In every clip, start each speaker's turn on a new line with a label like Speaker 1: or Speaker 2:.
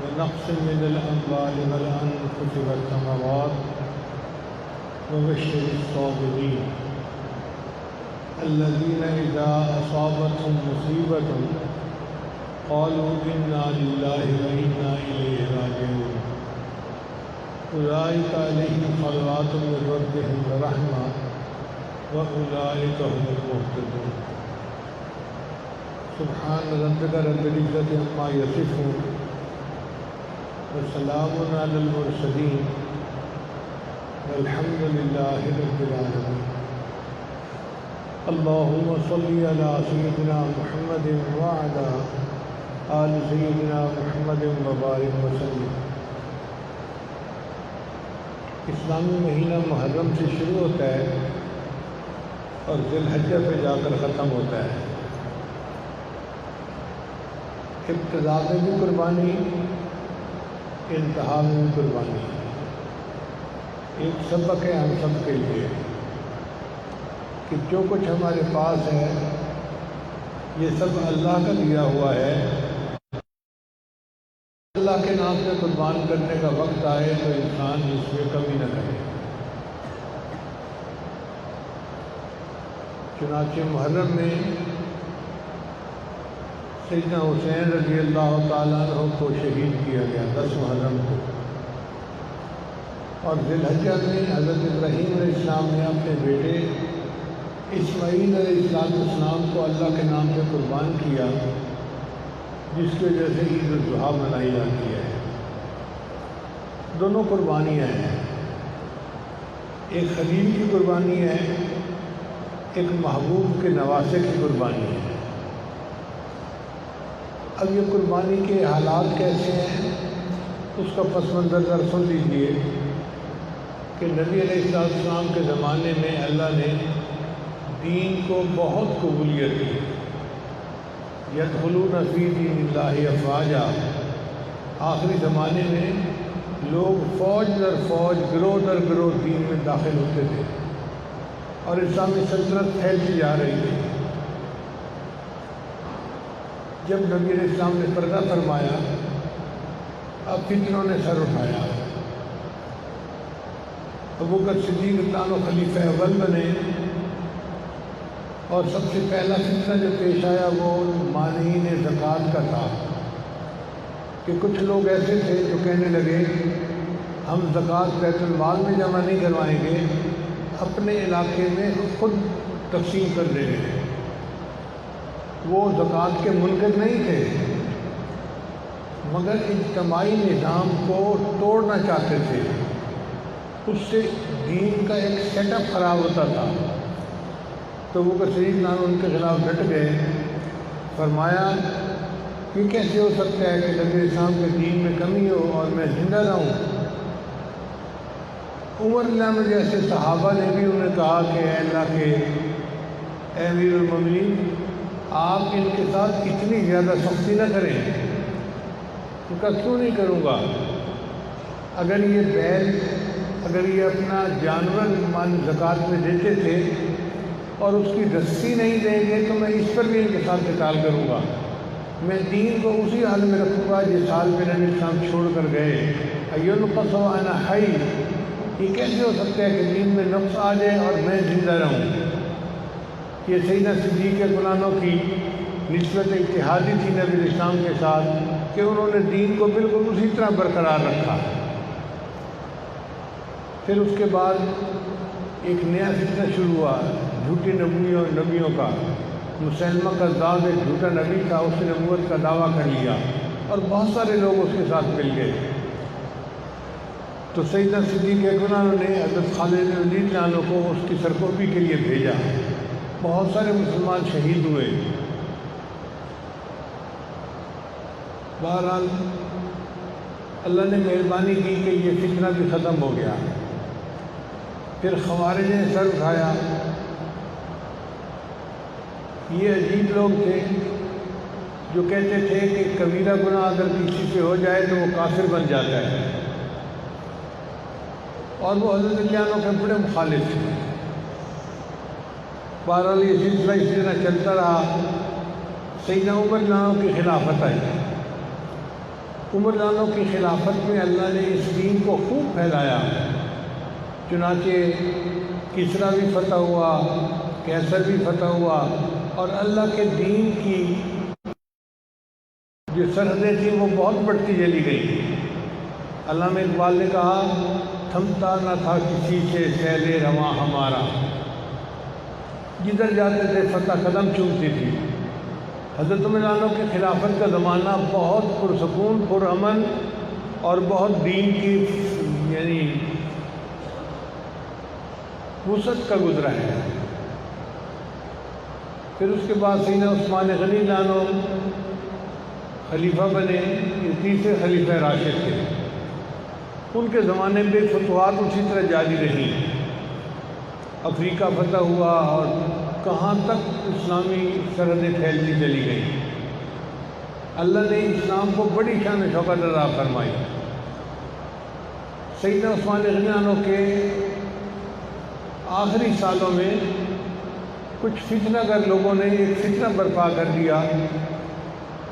Speaker 1: ونقص من الأموال والأنفس والثمرات وبشر الصابرين الذين إذا أصابتهم مصيبة قالوا إنا لله وإنا إليه راجعون أولئك عليهم صلوات من ربهم ورحمة وأولئك هم المهتدون سبحان ربك رب العزة عما يصفون وسلام على المرسلين والحمد لله رب العالمين اللهم صل على سيدنا محمد وعلى آل سیدنا محمد وبارک وسلم۔ اسلامی مہینہ محرم سے شروع ہوتا ہے اور ذی الحجہ پہ جا کر ختم ہوتا ہے۔ ابتدا میں بھی قربانی، انتہا میں بھی قربانی۔ ایک سبق ہے ہم سب کے لیے کہ جو کچھ ہمارے پاس ہے یہ سب اللہ کا دیا ہوا ہے۔ اللہ کے نام سے قربان کرنے کا وقت آئے تو انسان اس میں کمی نہ کرے۔ چنانچہ محرم میں سیدنا حسین رضی اللہ تعالیٰ عنہ کو شہید کیا گیا 10 محرم کو، اور ذی الحجہ میں حضرت ابراہیم علیہ السلام نے اپنے بیٹے اسماعیل علیہ السلام کو اللہ کے نام سے قربان کیا، جس کی وجہ سے عید الاضحیٰ منائی جاتی ہے۔ دونوں قربانیاں ہیں، ایک خلیل کی قربانی ہے، ایک محبوب کے نواسے کی قربانی ہے۔ اب یہ قربانی کے حالات کیسے ہیں اس کا پس منظر ذرا سن لیجیے کہ نبی علیہ السلام کے زمانے میں اللہ نے دین کو بہت قبولیت دی۔ یدخلون فی دین اللہ افواجا، آخری زمانے میں لوگ فوج در فوج، گروہ در گروہ دین میں داخل ہوتے تھے اور اسلامی سلطنت پھیلتی جا رہی تھی۔ جب نبی علیہ السلام نے پردہ فرمایا، اب فتنوں نے سر اٹھایا۔ ابوبکر صدیق رضی اللہ عنہ خلیفہ اول بنے، اور سب سے پہلا فتنہ جو پیش آیا وہ مانعین زکوٰۃ کا تھا کہ کچھ لوگ ایسے تھے جو کہنے لگے ہم زکوٰۃ بیت المال میں جمع نہیں کروائیں گے، اپنے علاقے میں خود تقسیم کر دیں گے۔ وہ زکوٰۃ کے منکر نہیں تھے مگر اجتماعی نظام کو توڑنا چاہتے تھے، اس سے دین کا ایک سیٹ اپ خراب ہوتا تھا۔ تو وہ صدیق نام ان کے خلاف ڈٹ گئے، فرمایا یہ کیسے ہو سکتا ہے کہ نبی اسلام کے دین میں کمی ہو اور میں زندہ رہوں۔ عمر رضی اللہ عنہ جیسے صحابہ نے بھی انہیں کہا کہ اے اللہ کے اے امیر المومنین، آپ ان کے ساتھ اتنی زیادہ سختی نہ کریں۔ ان کا کیوں نہیں کروں گا؟ اگر یہ بیل، اگر یہ اپنا جانور مال زکوٰۃ میں دیتے تھے اور اس کی رسی نہیں دیں گے تو میں اس پر بھی ان کے ساتھ قتال کروں گا۔ میں دین کو اسی حال میں رکھوں گا جس حال میں نبی اسلام چھوڑ کر گئے۔ ایُنقص وأنا حی، یہ کیسے ہو سکتا ہے کہ دین میں نقص آ جائے اور میں زندہ رہوں؟ یہ سیدنا صدیق گلانوں کی نسبت اتحادی تھی نبی اسلام کے ساتھ کہ انہوں نے دین کو بالکل اسی طرح برقرار رکھا۔ پھر اس کے بعد ایک نیا فتنہ شروع ہوا جھوٹی نبیوں کا۔ مسلمہ کذاب ایک جھوٹا نبی تھا، اس نے نبوت کا دعویٰ کر لیا اور بہت سارے لوگ اس کے ساتھ مل گئے۔ تو سیدنا صدیق اکبر نے حضرت خالد بن ولید عنہ کو اس کی سرکوبی کے لیے بھیجا۔ بہت سارے مسلمان شہید ہوئے۔ بہرحال اللہ نے مہربانی کی کہ یہ فتنہ بھی ختم ہو گیا۔ پھر خوارج نے سر اٹھایا۔ یہ عجیب لوگ تھے جو کہتے تھے کہ کبیرہ گناہ اگر کسی سے ہو جائے تو وہ کافر بن جاتا ہے، اور وہ حضرت علی عنہ کے بڑے مخالف تھے۔ بہرحال یہ سلسلہ اسی طرح چلتا رہا۔ سیدنا عمر عنہ کی خلافت آئی۔ عمر لانوں کی خلافت میں اللہ نے اس دین کو خوب پھیلایا، چنانچہ کسریٰ بھی فتح ہوا، قیصر بھی فتح ہوا، اور اللہ کے دین کی جو سرحدیں تھیں وہ بہت بڑھتی چلی گئی۔ علامہ اقبال نے کہا، تھمتا نہ تھا کسی سے سیل رواں ہمارا، جدھر جاتے تھے فتح قدم چومتی تھی۔ حضرت عمر عنہ کی خلافت کا زمانہ بہت پرسکون، پرامن اور بہت دین کی یعنی وسعت کا گزرا ہے۔ پھر اس کے بعد سیدنا عثمان غنی عنہ خلیفہ بنے، یہ تیسرے خلیفہ راشد تھے۔ ان کے زمانے میں فتوحات اسی طرح جاری رہی، افریقہ فتح ہوا اور کہاں تک اسلامی سرحدیں پھیلتی چلی گئی۔ اللہ نے اسلام کو بڑی شان و شوکت عطا فرمائی۔ سیدنا عثمان غنی عنہ کے آخری سالوں میں کچھ فتنہ گر لوگوں نے ایک فتنہ برپا کر دیا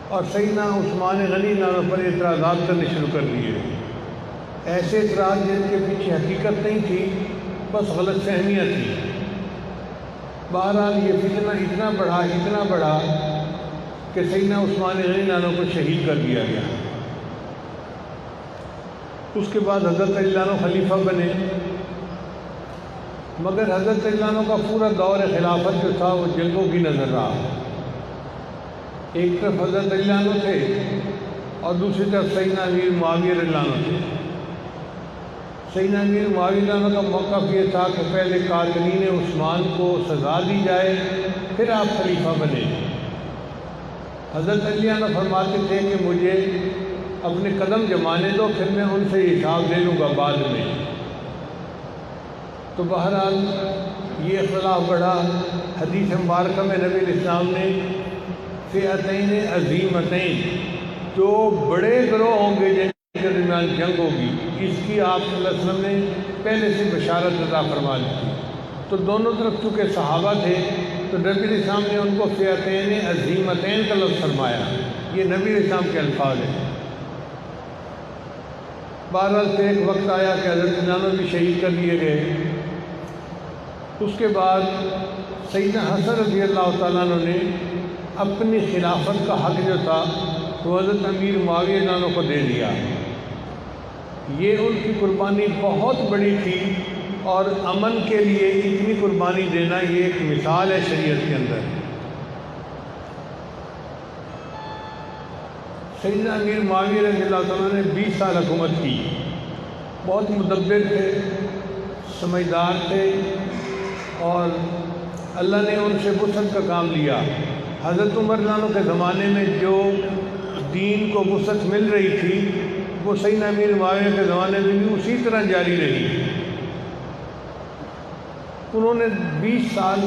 Speaker 1: اور سیدنا عثمان غنی عنہ پر اعتراضات کرنے شروع کر دیے۔ ایسے اعتراض جن کے پیچھے حقیقت نہیں تھی، بس غلط فہمیاں تھیں۔ بہرحال یہ فتنہ اتنا بڑھا کہ سیدنا عثمان غنی عنہ کو شہید کر دیا گیا۔ اس کے بعد حضرت علی عنہ خلیفہ بنے، مگر حضرت علی عنہ کا پورا دور خلافت جو تھا وہ جنگوں کی نظر رہا۔ ایک طرف حضرت علی عنہ تھے اور دوسری طرف سیدنا امیر معاویہ رضی اللہ عنہ تھے۔ سیدنا امیر معاویہ عنہ کا موقف یہ تھا کہ پہلے قاتلین عثمان کو سزا دی جائے، پھر آپ خلیفہ بنے۔ حضرت علی عنہ فرماتے تھے کہ مجھے اپنے قدم جمانے دو، پھر میں ان سے حساب لے لوں گا بعد میں۔ تو بہرحال یہ اختلاف بڑھا۔ حدیث مبارکہ میں نبی الاسلام نے فئتین عظیمتین، دو بڑے گروہ ہوں گے جن کے درمیان جنگ ہوگی، اس کی آپ صلی اللہ علیہ وسلم نے پہلے سے بشارت عطا فرما دی تھی۔ تو دونوں طرف چونکہ صحابہ تھے تو نبی الاسلام نے ان کو فئتین عظیمتین کا لفظ فرمایا، یہ نبی الاسلام کے الفاظ ہیں۔ بہرحال پھر ایک وقت آیا کہ حضرت عنہ بھی شہید کر دیے گئے۔ اس کے بعد سیدنا حسن رضی اللہ تعالیٰ عنہ نے اپنی خلافت کا حق جو تھا وہ حضرت امیر معاویہ عنہ کو دے دیا۔ یہ ان کی قربانی بہت بڑی تھی، اور امن کے لیے اتنی قربانی دینا یہ ایک مثال ہے شریعت کے اندر۔ سیدنا امیر معاویہ رضی اللہ تعالیٰ نے 20 سال حکومت کی، بہت مدبر تھے، سمجھدار تھے، اور اللہ نے ان سے وسعت کا کام لیا۔ حضرت عمر عنہ کے زمانے میں جو دین کو وسعت مل رہی تھی وہ سیدنا امیر معاویہ کے زمانے میں بھی اسی طرح جاری رہی۔ انہوں نے 20 سال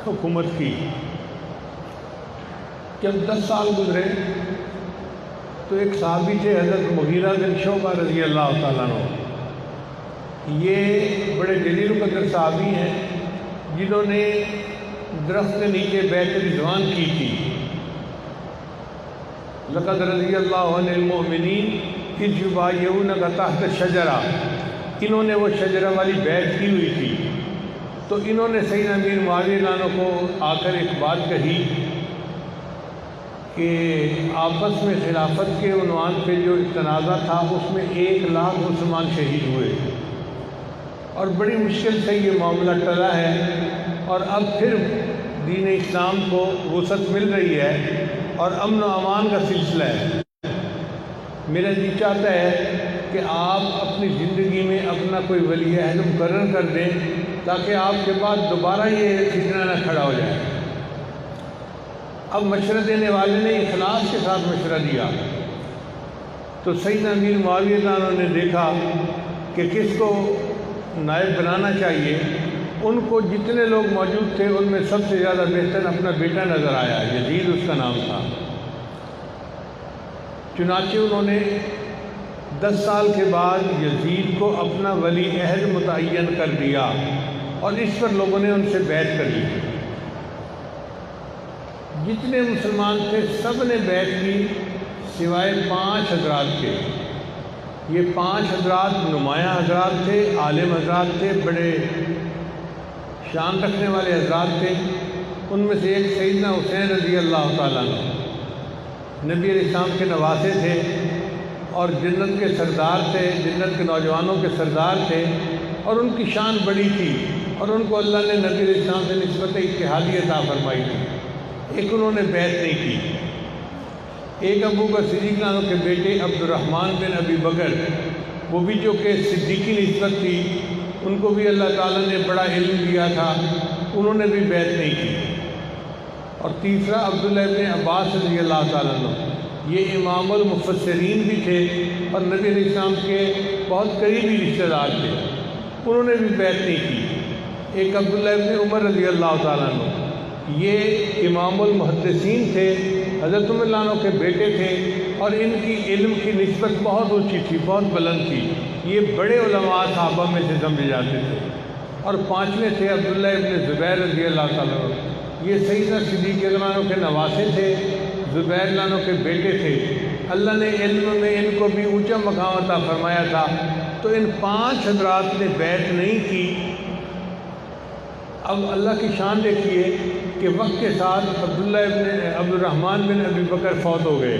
Speaker 1: حکومت کی۔ جب 10 سال گزرے تو ایک صحابی تھے حضرت مغیرہ بن شعبہ رضی اللہ تعالیٰ عنہ، یہ بڑے جلیل القدر صحابی ہیں جنہوں نے درخت کے نیچے بیعت رضوان کی تھی۔ لقد رضی اللہ عن المؤمنین اذ یبایعونک تحت الشجرہ، انہوں نے وہ شجرہ والی بیعت کی ہوئی تھی۔ تو انہوں نے سیدنا امیر معاویہ عنہ کو آ کر ایک بات کہی کہ آپس میں خلافت کے عنوان پہ جو تنازع تھا اس میں 1 لاکھ مسلمان شہید ہوئے، اور بڑی مشکل سے یہ معاملہ ٹلا ہے، اور اب پھر دین اسلام کو وسعت مل رہی ہے اور امن و امان کا سلسلہ ہے۔ میرا جی چاہتا ہے کہ آپ اپنی زندگی میں اپنا کوئی ولی عہد مقرر کر دیں تاکہ آپ کے بعد دوبارہ یہ فتنہ نہ کھڑا ہو جائے۔ اب مشورہ دینے والے نے اخلاص کے ساتھ مشورہ دیا، تو سیدنا امیر معاویہ عنہ نے دیکھا کہ کس کو نائب بنانا چاہیے۔ ان کو جتنے لوگ موجود تھے ان میں سب سے زیادہ بہتر اپنا بیٹا نظر آیا، یزید اس کا نام تھا۔ چنانچہ انہوں نے 10 سال کے بعد یزید کو اپنا ولی عہد متعین کر دیا، اور اس پر لوگوں نے ان سے بیعت کر لی۔ جتنے مسلمان تھے سب نے بیعت کی، سوائے 5 حضرات کے۔ یہ 5 حضرات نمایاں حضرات تھے، عالم حضرات تھے، بڑے شان رکھنے والے حضرات تھے۔ ان میں سے ایک سیدنا حسین رضی اللہ تعالیٰ عنہ، نبی علیہ السلام کے نواسے تھے اور جنت کے سردار تھے، جنت کے نوجوانوں کے سردار تھے، اور ان کی شان بڑی تھی، اور ان کو اللہ نے نبی علیہ السلام سے نسبت اتحادی عطا فرمائی تھی۔ ایک انہوں نے بیعت نہیں کی۔ ایک ابو بکر صدیق عنہ کے بیٹے عبد الرحمن بن ابی بکر، وہ بھی جو کہ صدیقی نسبت تھی، ان کو بھی اللہ تعالیٰ نے بڑا علم دیا تھا، انہوں نے بھی بیعت نہیں کی۔ اور تیسرا عبداللہ ابن عباس رضی اللہ تعالیٰ عنہ، یہ امام المفسرین بھی تھے اور نبی علیہ السلام کے بہت قریبی رشتہ دار تھے، انہوں نے بھی بیعت نہیں کی۔ ایک عبداللہ ابن عمر رضی اللہ تعالیٰ عنہ، یہ امام المحدثین تھے، حضرت عمر رضی اللہ عنہ کے بیٹے تھے، اور ان کی علم کی نسبت بہت اونچی تھی، بہت بلند تھی، یہ بڑے علماء صحابہ میں سے سمجھے جاتے تھے۔ اور 5ویں تھے عبداللہ ابن زبیر رضی اللہ تعالیٰ عنہ، یہ سیدنا صدیق رضی اللہ عنہ کے نواسے تھے، زبیر رضی اللہ عنہ کے بیٹے تھے۔ اللہ نے علم میں ان کو بھی اونچا مقام عطا فرمایا تھا، تو ان 5 حضرات نے بیعت نہیں کی۔ اب اللہ کی شان دیکھیے کہ وقت کے ساتھ عبد الرحمن بن ابی بکر فوت ہو گئے،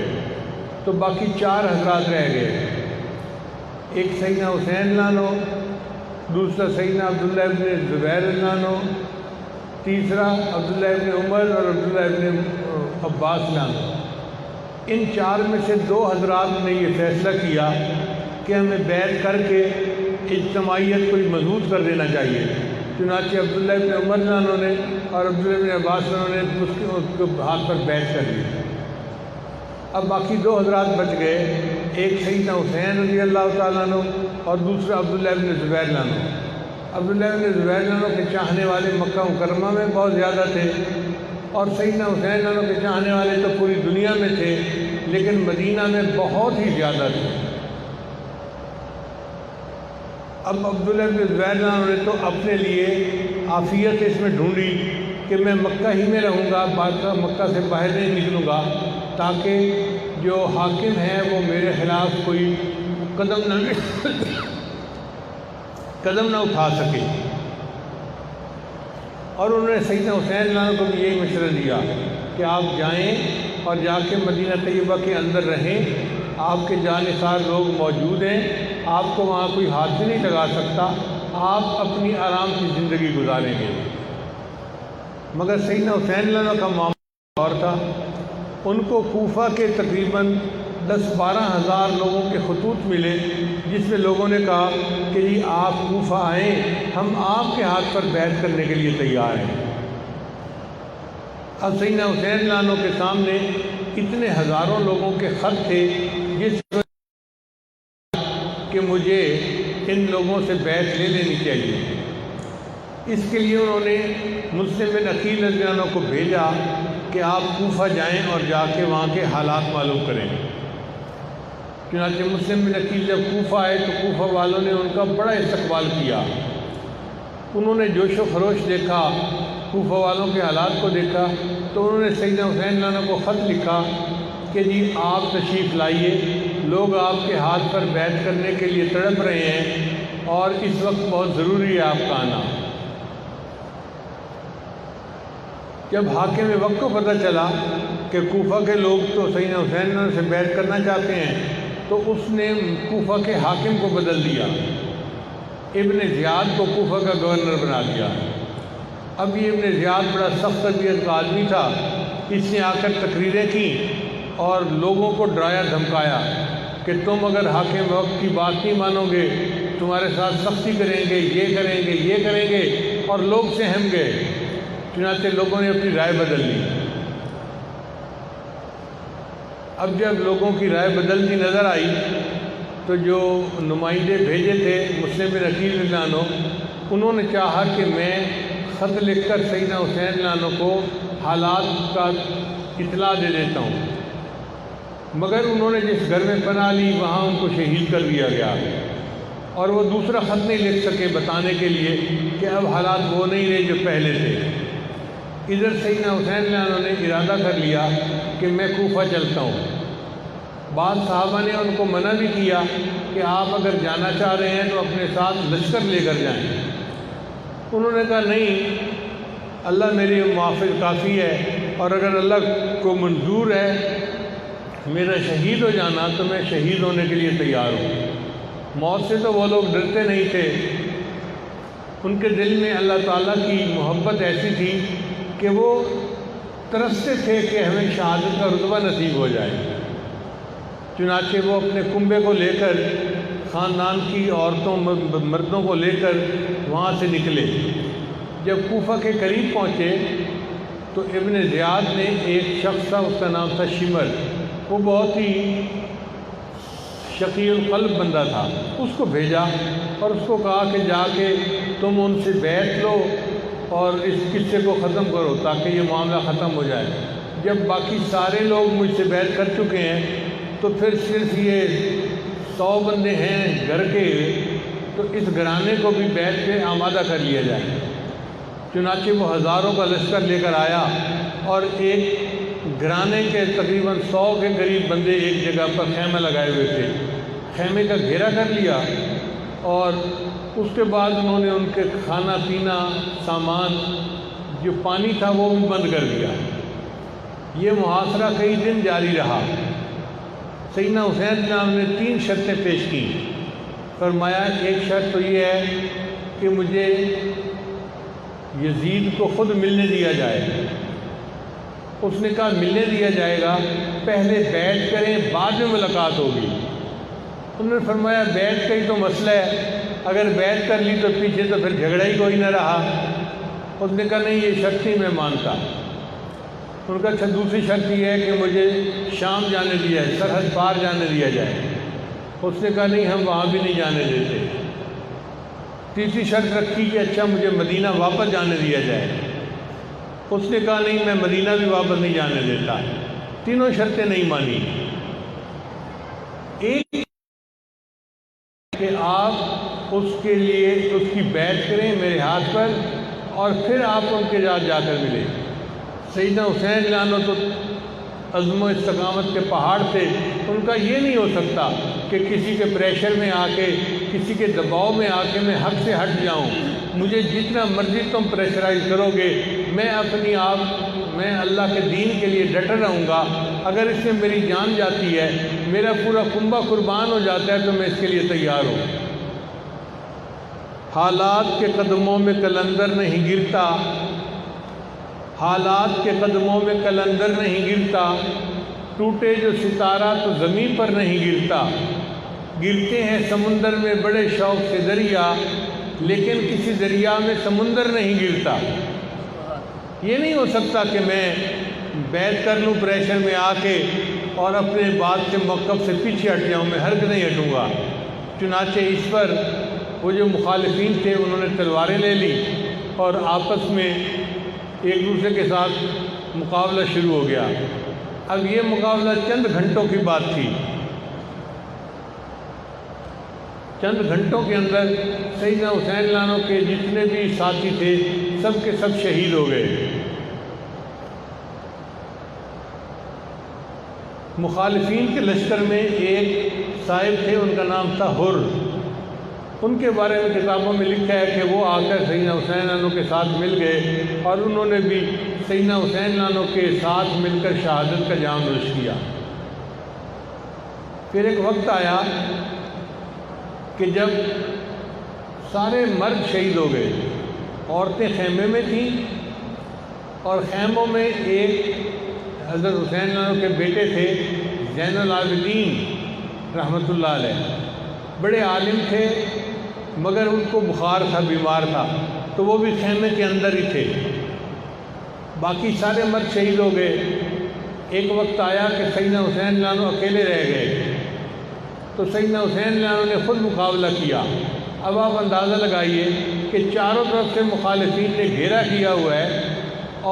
Speaker 1: تو باقی 4 حضرات رہ گئے۔ ایک سیدنا حسین رضی اللہ عنہ، دوسرا سیدنا عبداللہ ابن زبیر رضی اللہ عنہ، تیسرا عبداللہ ابن عمر اور عبداللہ ابن عباس رضی اللہ عنہ۔ ان 4 میں سے 2 حضرات نے یہ فیصلہ کیا کہ ہمیں بیعت کر کے اجتماعیت کو مضبوط کر دینا چاہیے، چنانچہ عبداللہ ابن عمر رضی اللہ عنہ نے اور عبداللہ ابن عباس رضی اللہ عنہ نے اس کے ہاتھ پر بیعت کر لی۔ اب باقی 2 حضرات بچ گئے، ایک سیدنا حسین رضی اللہ تعالیٰ عنہ اور دوسرا عبداللہ ابن زبیر رضی اللہ عنہ۔ عبداللہ ابن زبیر رضی اللہ عنہ کے چاہنے والے مکہ مکرمہ میں بہت زیادہ تھے، اور سیدنا حسین رضی اللہ عنہ کے چاہنے والے تو پوری دنیا میں تھے، لیکن مدینہ میں بہت ہی زیادہ تھے۔ اب عبداللہ ابن زبیر رضی اللہ عنہ نے تو اپنے لیے عافیت اس میں ڈھونڈی کہ میں مکہ ہی میں رہوں گا، مکہ سے باہر نہیں نکلوں گا، تاکہ جو حاکم ہے وہ میرے خلاف کوئی قدم نہ اٹھا سکے۔ اور انہوں نے سیدنا حسین رضی اللہ عنہ کو بھی یہی مشورہ دیا کہ آپ جائیں اور جا کے مدینہ طیبہ کے اندر رہیں، آپ کے جانثار لوگ موجود ہیں، آپ کو وہاں کوئی ہاتھ بھی نہیں لگا سکتا، آپ اپنی آرام کی زندگی گزاریں گے۔ مگر سیدنا حسین رضی اللہ عنہ کا معاملہ اور تھا، ان کو کوفہ کے تقریباً 10-12 ہزار لوگوں کے خطوط ملے، جس میں لوگوں نے کہا کہ جی آپ کوفہ آئیں، ہم آپ کے ہاتھ پر بیعت کرنے کے لیے تیار ہیں۔ اب سیدنا حسین رضی اللہ عنہ کے سامنے اتنے ہزاروں لوگوں کے خط تھے جس کہ مجھے ان لوگوں سے بیعت لے لینی چاہیے۔ اس کے لیے انہوں نے مسلم بن عقیل رضی اللہ عنہ کو بھیجا کہ آپ کوفہ جائیں اور جا کے وہاں کے حالات معلوم کریں۔ چنانچہ مسلم بن عقیل جب کوفہ آئے تو کوفہ والوں نے ان کا بڑا استقبال کیا، انہوں نے جوش و خروش دیکھا، کوفہ والوں کے حالات کو دیکھا، تو انہوں نے سیدنا حسین رضی اللہ عنہ کو خط لکھا کہ جی آپ تشریف لائیے، لوگ آپ کے ہاتھ پر بیعت کرنے کے لیے تڑپ رہے ہیں اور اس وقت بہت ضروری ہے آپ کا آنا۔ جب حاکم وقت کو پتہ چلا کہ کوفہ کے لوگ تو سیدنا حسین رضی اللہ عنہ سے بیعت کرنا چاہتے ہیں، تو اس نے کوفہ کے حاکم کو بدل دیا، ابن زیاد کو کوفہ کا گورنر بنا دیا۔ اب یہ ابن زیاد بڑا سخت طبیعت کا آدمی تھا، اس نے آ کر تقریریں کی اور لوگوں کو ڈرایا دھمکایا کہ تم اگر حاکم وقت کی بات نہیں مانو گے، تمہارے ساتھ سختی کریں گے، یہ کریں گے، یہ کریں گے، اور لوگ سہم گئے۔ چنانچہ لوگوں نے اپنی رائے بدل لی۔ اب جب لوگوں کی رائے بدلتی نظر آئی تو جو نمائندے بھیجے تھے مسلم بن عقیل رضی اللہ عنہ، انہوں نے چاہا کہ میں خط لکھ کر سیدنا حسین رضی اللہ عنہ کو حالات کا اطلاع دے دیتا ہوں، مگر انہوں نے جس گھر میں پناہ لی وہاں ان کو شہید کر دیا گیا، اور وہ دوسرا خط نہیں لکھ سکے بتانے کے لیے کہ اب حالات وہ نہیں رہے جو پہلے تھے۔ ادھر سیدنا حسین رضی اللہ عنہ نے ارادہ کر لیا کہ میں کوفہ چلتا ہوں، بعض صحابہ نے ان کو منع بھی کیا کہ آپ اگر جانا چاہ رہے ہیں تو اپنے ساتھ لشکر لے کر جائیں۔ انہوں نے کہا نہیں، اللہ میری موافق کافی ہے، اور اگر اللہ کو منظور ہے میرا شہید ہو جانا تو میں شہید ہونے کے لیے تیار ہوں۔ موت سے تو وہ لوگ ڈرتے نہیں تھے، ان کے دل میں اللہ تعالیٰ کی محبت ایسی تھی کہ وہ ترستے تھے کہ ہمیں شہادت کا رتبہ نصیب ہو جائے۔ چنانچہ وہ اپنے کنبے کو لے کر، خاندان کی عورتوں مردوں کو لے کر وہاں سے نکلے۔ جب کوفہ کے قریب پہنچے تو ابن زیاد نے ایک شخص تھا، اس کا نام تھا شمر، وہ بہت ہی شقی القلب بندہ تھا، اس کو بھیجا اور اس کو کہا کہ جا کے تم ان سے بیعت لو اور اس قصے کو ختم کرو تاکہ یہ معاملہ ختم ہو جائے۔ جب باقی سارے لوگ مجھ سے بیعت کر چکے ہیں تو پھر صرف یہ 100 بندے ہیں گھر کے، تو اس گھرانے کو بھی بیعت پہ آمادہ کر لیا جائے۔ چنانچہ وہ ہزاروں کا لشکر لے کر آیا اور ایک گھرانے کے تقریباً 100 کے قریب بندے ایک جگہ پر خیمہ لگائے ہوئے تھے، خیمے کا گھیرا کر لیا، اور اس کے بعد انہوں نے ان کے کھانا پینا سامان جو پانی تھا وہ بھی بند کر دیا۔ یہ محاصرہ کئی دن جاری رہا۔ سیدنا حسین جناب نے 3 شرطیں پیش کی۔ فرمایا ایک شرط تو یہ ہے کہ مجھے یزید کو خود ملنے دیا جائے۔ اس نے کہا ملنے دیا جائے گا، پہلے بیعت کریں بعد میں ملاقات ہوگی۔ انہوں نے فرمایا بیعت کا ہی تو مسئلہ ہے، اگر بیعت کر لی تو پیچھے تو پھر جھگڑا ہی کوئی نہ رہا۔ اس نے کہا نہیں، یہ شرط ہی میں مانتا۔ ان کا اچھا دوسری شرط یہ ہے کہ مجھے شام جانے دیا جائے، سرحد پار جانے دیا جائے۔ اس نے کہا نہیں، ہم وہاں بھی نہیں جانے دیتے۔ تیسری شرط رکھی کہ اچھا مجھے مدینہ واپس جانے دیا جائے۔ اس نے کہا نہیں، میں مدینہ بھی واپس نہیں جانے دیتا۔ تینوں شرطیں نہیں مانی۔ ایک کہ آپ اس کے لیے اس کی بیعت کریں میرے ہاتھ پر، اور پھر آپ ان کے ساتھ جا کر ملیں۔ سیدنا حسین لانو تو عزم و استقامت کے پہاڑ تھے، ان کا یہ نہیں ہو سکتا کہ کسی کے پریشر میں آ کے، کسی کے دباؤ میں آ کے میں حق سے ہٹ جاؤں۔ مجھے جتنا مرضی تم پریشرائز کرو گے، میں میں اللہ کے دین کے لیے ڈٹا رہوں گا۔ اگر اس میں میری جان جاتی ہے، میرا پورا کنبہ قربان ہو جاتا ہے تو میں اس کے لیے تیار ہوں۔ حالات کے قدموں میں قلندر نہیں گرتا، حالات کے قدموں میں قلندر نہیں گرتا، ٹوٹے جو ستارہ تو زمین پر نہیں گرتا۔ گرتے ہیں سمندر میں بڑے شوق سے دریا، لیکن کسی دریا میں سمندر نہیں گرتا۔ یہ نہیں ہو سکتا کہ میں بیعت کر لوں پریشر میں آ کے اور اپنے بات سے موقف سے پیچھے ہٹ جاؤں، میں ہرگز نہیں ہٹوں گا۔ چنانچہ اس پر وہ جو مخالفین تھے انہوں نے تلواریں لے لی اور آپس میں ایک دوسرے کے ساتھ مقابلہ شروع ہو گیا۔ اب یہ مقابلہ چند گھنٹوں کی بات تھی۔ چند گھنٹوں کے اندر سیدنا حسین لانو کے جتنے بھی ساتھی تھے سب کے سب شہید ہو گئے۔ مخالفین کے لشکر میں ایک صاحب تھے، ان کا نام تھا حر۔ ان کے بارے میں کتابوں میں لکھا ہے کہ وہ آ کر سیدنا حسین لانو کے ساتھ مل گئے اور انہوں نے بھی سیدنا حسین لانو کے ساتھ مل کر شہادت کا جام نوش کیا۔ پھر ایک وقت آیا کہ جب سارے مرد شہید ہو گئے، عورتیں خیمے میں تھیں، اور خیموں میں ایک حضرت حسین لانو کے بیٹے تھے زین العابدین رحمۃ اللہ علیہ، بڑے عالم تھے مگر ان کو بخار تھا، بیمار تھا، تو وہ بھی خیمے کے اندر ہی تھے۔ باقی سارے مرد شہید ہو گئے۔ ایک وقت آیا کہ سیدنا حسین لانو اکیلے رہ گئے، تو سیدنا حسین لانو نے خود مقابلہ کیا۔ اب آپ اندازہ لگائیے کہ چاروں طرف سے مخالفین نے گھیرا کیا ہوا ہے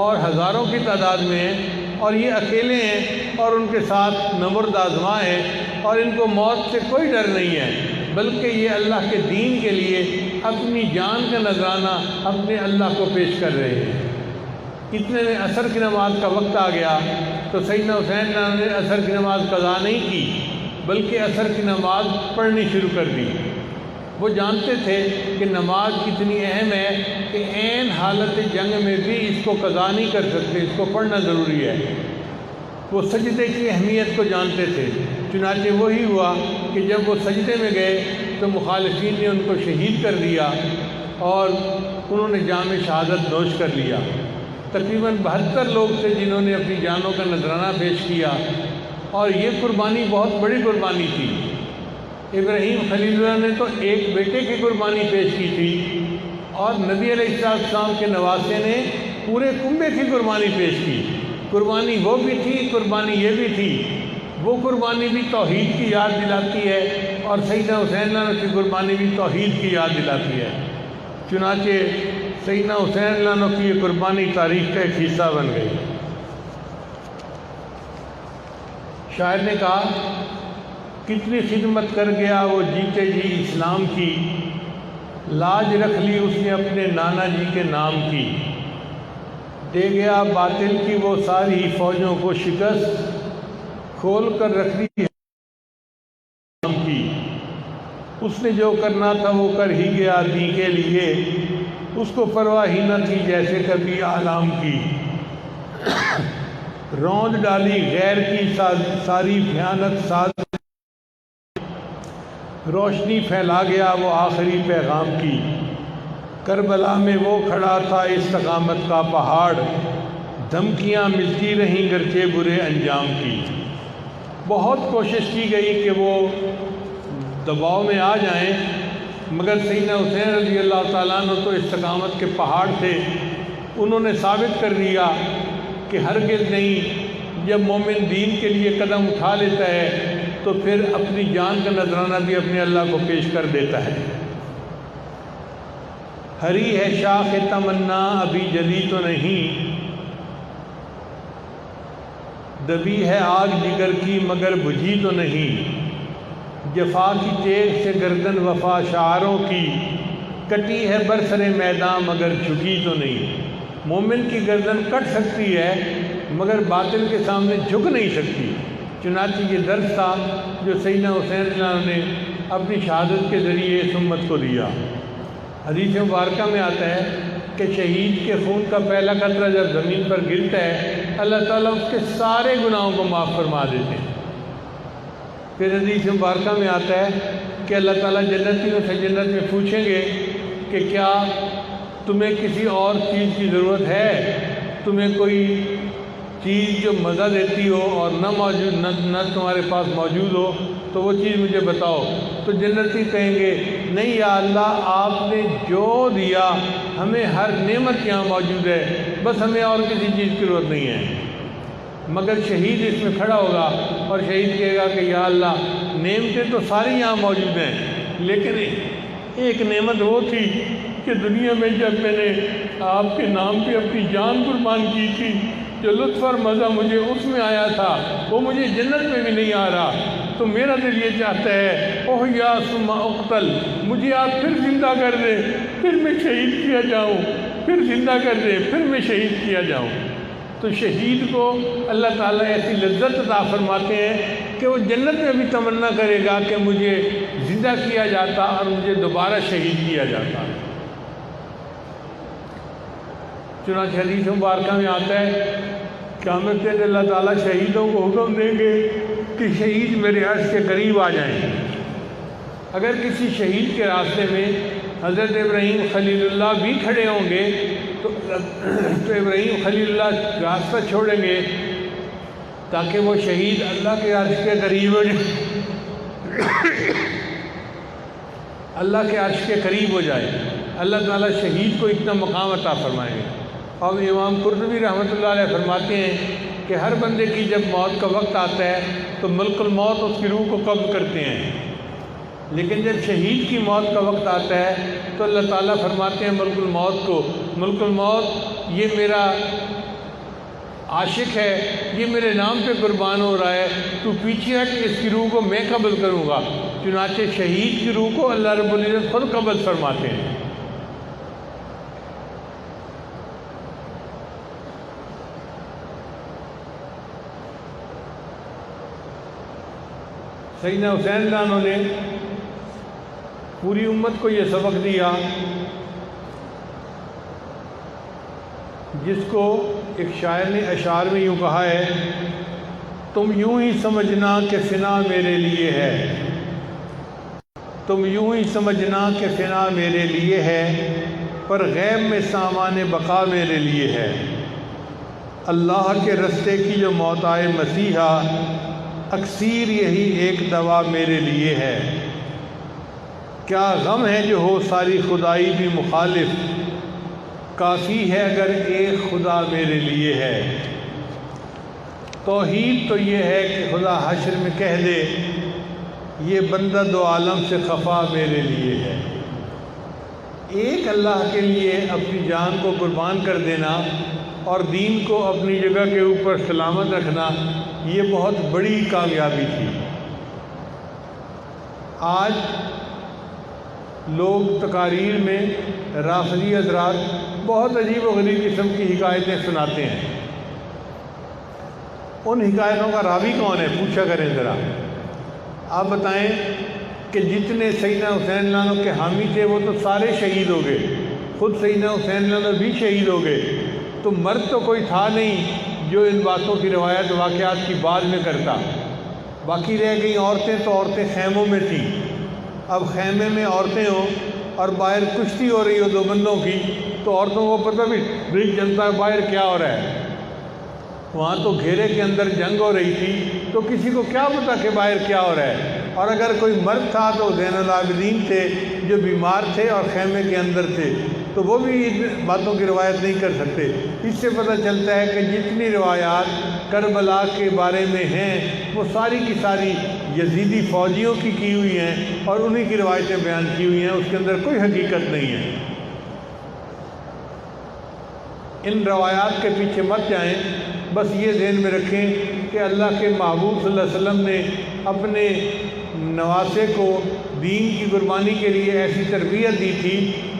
Speaker 1: اور ہزاروں کی تعداد میں ہیں، اور یہ اکیلے ہیں اور ان کے ساتھ نمرد آزما ہیں، اور ان کو موت سے کوئی ڈر نہیں ہے، بلکہ یہ اللہ کے دین کے لیے اپنی جان کا نذرانہ اپنے اللہ کو پیش کر رہے ہیں۔ اتنے میں عصر کی نماز کا وقت آ گیا تو سیدنا حسین نے عصر کی نماز قضا نہیں کی، بلکہ عصر کی نماز پڑھنی شروع کر دی۔ وہ جانتے تھے کہ نماز کتنی اہم ہے کہ عین حالت جنگ میں بھی اس کو قضا نہیں کر سکتے، اس کو پڑھنا ضروری ہے۔ وہ سجدے کی اہمیت کو جانتے تھے، چنانچہ وہی ہوا کہ جب وہ سجدے میں گئے تو مخالفین نے ان کو شہید کر دیا اور انہوں نے جام شہادت نوش کر لیا۔ تقریباً 72 لوگ تھے جنہوں نے اپنی جانوں کا نذرانہ پیش کیا، اور یہ قربانی بہت بڑی قربانی تھی۔ ابراہیم خلیل اللہ نے تو ایک بیٹے کی قربانی پیش کی تھی، اور نبی علیہ السلام کے نواسے نے پورے کنبے کی قربانی پیش کی۔ قربانی وہ بھی تھی، قربانی یہ بھی تھی۔ وہ قربانی بھی توحید کی یاد دلاتی ہے، اور سیدنا حسین اللہ کی قربانی بھی توحید کی یاد دلاتی ہے۔ چنانچہ سیدنا حسین اللہ کی یہ قربانی تاریخ کا ایک حصہ بن گئی۔ شاعر نے کہا، کتنی خدمت کر گیا وہ جیتے جی اسلام کی، لاج رکھ لی اس نے اپنے نانا جی کے نام کی، دے گیا باطل کی وہ ساری فوجوں کو شکست، کھول کر رکھ دی اسلام کی، اس نے جو کرنا تھا وہ کر ہی گیا دین کے لیے، اس کو پرواہ ہی نہ تھی جیسے کبھی عالم کی، روند ڈالی غیر کی ساری بھیانک ساز، روشنی پھیلا گیا وہ آخری پیغام کی، کربلا میں وہ کھڑا تھا استقامت کا پہاڑ، دھمکیاں ملتی رہیں گرچہ برے انجام کی۔ بہت کوشش کی گئی کہ وہ دباؤ میں آ جائیں، مگر سیدنا حسین رضی اللہ تعالیٰ عنہ تو استقامت کے پہاڑ تھے۔ انہوں نے ثابت کر دیا کہ ہرگز نہیں، جب مومن دین کے لیے قدم اٹھا لیتا ہے تو پھر اپنی جان کا نذرانہ بھی اپنے اللہ کو پیش کر دیتا ہے۔ ہری ہے شاخ تمنا ابھی جلی تو نہیں، دبی ہے آگ جگر کی مگر بجھی تو نہیں، جفا کی تیغ سے گردن وفا شعاروں کی، کٹی ہے برسر میدان مگر جھکی تو نہیں۔ مومن کی گردن کٹ سکتی ہے مگر باطل کے سامنے جھک نہیں سکتی۔ چنانچہ یہ درس تھا جو سیدنا حسین رضی اللہ عنہ نے اپنی شہادت کے ذریعے اس امت کو دیا۔ حدیث مبارکہ میں آتا ہے کہ شہید کے خون کا پہلا قطرہ جب زمین پر گرتا ہے اللہ تعالیٰ اس کے سارے گناہوں کو معاف فرما دیتے ہیں۔ پھر حدیث مبارکہ میں آتا ہے کہ اللہ تعالیٰ جنتیوں سے جنت میں پوچھیں گے کہ کیا تمہیں کسی اور چیز کی ضرورت ہے؟ تمہیں کوئی چیز جو مزہ دیتی ہو اور نہ تمہارے پاس موجود ہو تو وہ چیز مجھے بتاؤ۔ تو جنتی کہیں گے نہیں یا اللہ، آپ نے جو دیا ہمیں ہر نعمت یہاں موجود ہے، بس ہمیں اور کسی چیز کی ضرورت نہیں ہے۔ مگر شہید اس میں کھڑا ہوگا اور شہید کہے گا کہ یا اللہ، نعمتیں تو ساری یہاں موجود ہیں، لیکن ایک نعمت وہ تھی کہ دنیا میں جب میں نے آپ کے نام پہ اپنی جان قربان کی تھی، جو لطف اور مزہ مجھے اس میں آیا تھا وہ مجھے جنت میں بھی نہیں آ رہا۔ تو میرا دل یہ چاہتا ہے اوہ یا ثم اقتل، مجھے آپ پھر زندہ کر دیں، پھر میں شہید کیا جاؤں، پھر زندہ کر دیں، پھر میں شہید کیا جاؤں۔ تو شہید کو اللہ تعالیٰ ایسی لذت عطا فرماتے ہیں کہ وہ جنت میں بھی تمنا کرے گا کہ مجھے زندہ کیا جاتا اور مجھے دوبارہ شہید کیا جاتا۔ چنانچہ حدیث مبارکہ میں آتا ہے قیامت کے دن اللہ تعالیٰ شہیدوں کو حکم دیں گے کہ شہید میرے عرش کے قریب آ جائیں۔ اگر کسی شہید کے راستے میں حضرت ابراہیم خلیل اللہ بھی کھڑے ہوں گے تو ابراہیم خلیل اللہ راستہ چھوڑیں گے تاکہ وہ شہید اللہ کے عرش کے قریب ہو جائے، اللہ کے عرش کے قریب ہو جائے۔ اللہ تعالیٰ شہید کو اتنا مقام عطا فرمائیں گے۔ اور امام قرطبی رحمۃ اللہ علیہ فرماتے ہیں کہ ہر بندے کی جب موت کا وقت آتا ہے تو ملک الموت اس کی روح کو قبض کرتے ہیں، لیکن جب شہید کی موت کا وقت آتا ہے تو اللہ تعالیٰ فرماتے ہیں ملک الموت کو، ملک الموت یہ میرا عاشق ہے، یہ میرے نام پہ قربان ہو رہا ہے، تو پیچھے ہٹ، اس کی روح کو میں قبض کروں گا۔ چنانچہ شہید کی روح کو اللہ رب العزت خود قبض فرماتے ہیں۔ سیدنا حسین لانو نے پوری امت کو یہ سبق دیا جس کو ایک شاعر نے اشعار میں یوں کہا ہے، تم یوں ہی سمجھنا کہ فنا میرے لیے ہے، تم یوں ہی سمجھنا کہ فنا میرے لیے ہے، پر غیب میں سامان بقا میرے لیے ہے۔ اللہ کے رستے کی جو موت آئے مسیحا، اکثیر یہی ایک دوا میرے لیے ہے۔ کیا غم ہے جو ہو ساری خدائی بھی مخالف، کافی ہے اگر ایک خدا میرے لیے ہے۔ توحید تو یہ ہے کہ خدا حشر میں کہہ دے، یہ بندہ دو عالم سے خفا میرے لیے ہے۔ ایک اللہ کے لیے اپنی جان کو قربان کر دینا اور دین کو اپنی جگہ کے اوپر سلامت رکھنا، یہ بہت بڑی کامیابی تھی۔ آج لوگ تقاریر میں رافضی حضرات بہت عجیب و غریب قسم کی حکایتیں سناتے ہیں۔ ان حکایتوں کا راوی کون ہے پوچھا کریں ذرا۔ آپ بتائیں کہ جتنے سیدنا حسین لانو کے حامی تھے وہ تو سارے شہید ہو گئے، خود سیدنا حسین لانو بھی شہید ہو گئے، تو مرد تو کوئی تھا نہیں جو ان باتوں کی روایت واقعات کی بعد میں کرتا۔ باقی رہ گئیں عورتیں، تو عورتیں خیموں میں تھیں۔ اب خیمے میں عورتیں ہوں اور باہر کشتی ہو رہی ہو دو بندوں کی، تو عورتوں کو پتہ بھی نہیں چلتا ہے باہر کیا ہو رہا ہے۔ وہاں تو گھیرے کے اندر جنگ ہو رہی تھی، تو کسی کو کیا پتا کہ باہر کیا ہو رہا ہے۔ اور اگر کوئی مرد تھا تو زین العابدین تھے جو بیمار تھے اور خیمے کے اندر تھے، تو وہ بھی ان باتوں کی روایت نہیں کر سکتے۔ اس سے پتہ چلتا ہے کہ جتنی روایات کربلا کے بارے میں ہیں وہ ساری کی ساری یزیدی فوجیوں کی ہوئی ہیں اور انہی کی روایتیں بیان کی ہوئی ہیں، اس کے اندر کوئی حقیقت نہیں ہے۔ ان روایات کے پیچھے مت جائیں، بس یہ ذہن میں رکھیں کہ اللہ کے محبوب صلی اللہ علیہ وسلم نے اپنے نواسے کو دین کی قربانی کے لیے ایسی تربیت دی تھی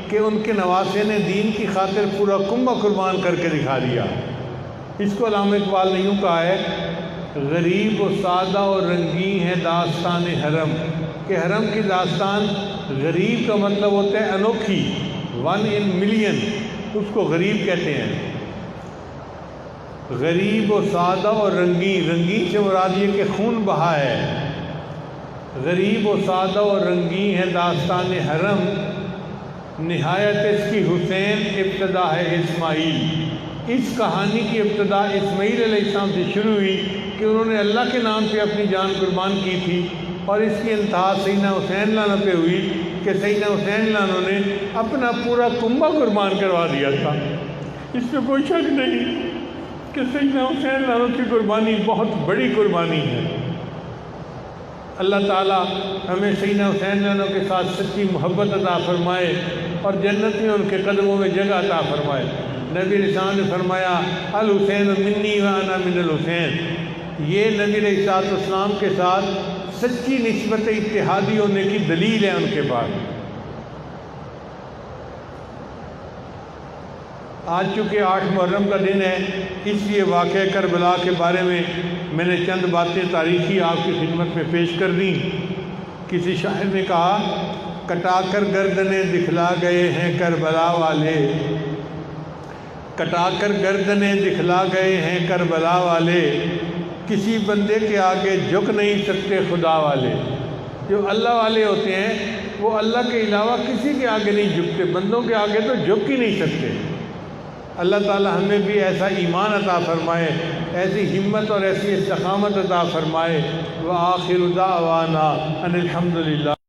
Speaker 1: کہ ان کے نواسے نے دین کی خاطر پورا کنبہ قربان کر کے دکھا دیا۔ اس کو علامہ اقبال نے یوں کہا ہے، غریب و سادہ اور رنگین ہے داستان حرم، کہ حرم کی داستان، غریب کا مطلب ہوتا ہے انوکھی، 1 in million، اس کو غریب کہتے ہیں۔ غریب و سادہ اور رنگین، رنگین سے مراد یہ کہ خون بہا ہے۔ غریب و سادہ اور رنگین ہے داستان حرم، نہایت اس کی حسین ابتدا ہے اسماعیل۔ اس کہانی کی ابتدا اسماعیل علیہ السلام سے شروع ہوئی کہ انہوں نے اللہ کے نام پہ اپنی جان قربان کی تھی، اور اس کی انتہا سیدنا حسین لانو پہ ہوئی کہ سیدنا حسین لانو نے اپنا پورا کنبہ قربان کروا دیا تھا۔ اس میں کوئی شک نہیں کہ سیدنا حسین لانو کی قربانی بہت بڑی قربانی ہے۔ اللہ تعالیٰ ہمیں سیدنا حسین لانو کے ساتھ سچی محبت عطا فرمائے اور جنت میں ان کے قدموں میں جگہ عطا فرمائے۔ نبی علیہ السلام نے فرمایا، الحسین منی وانا من الحسین، یہ نبی علیہ السلام کے ساتھ سچی نسبت اتحادی ہونے کی دلیل ہے ان کے پاس۔ آج چونکہ 8 محرم کا دن ہے، اس لیے واقعہ کربلا کے بارے میں نے چند باتیں تاریخی آپ کی خدمت میں پیش کر دیں۔ کسی شاعر نے کہا، کٹا کر گردنیں دکھلا گئے ہیں کربلا والے، کٹا کر گردنیں دکھلا گئے ہیں کربلا والے، کسی بندے کے آگے جھک نہیں سکتے خدا والے۔ جو اللہ والے ہوتے ہیں وہ اللہ کے علاوہ کسی کے آگے نہیں جھکتے، بندوں کے آگے تو جھک ہی نہیں سکتے۔ اللہ تعالی ہمیں بھی ایسا ایمان عطا فرمائے، ایسی ہمت اور ایسی استقامت عطا فرمائے۔ وآخر دعوانا ان الحمدللہ۔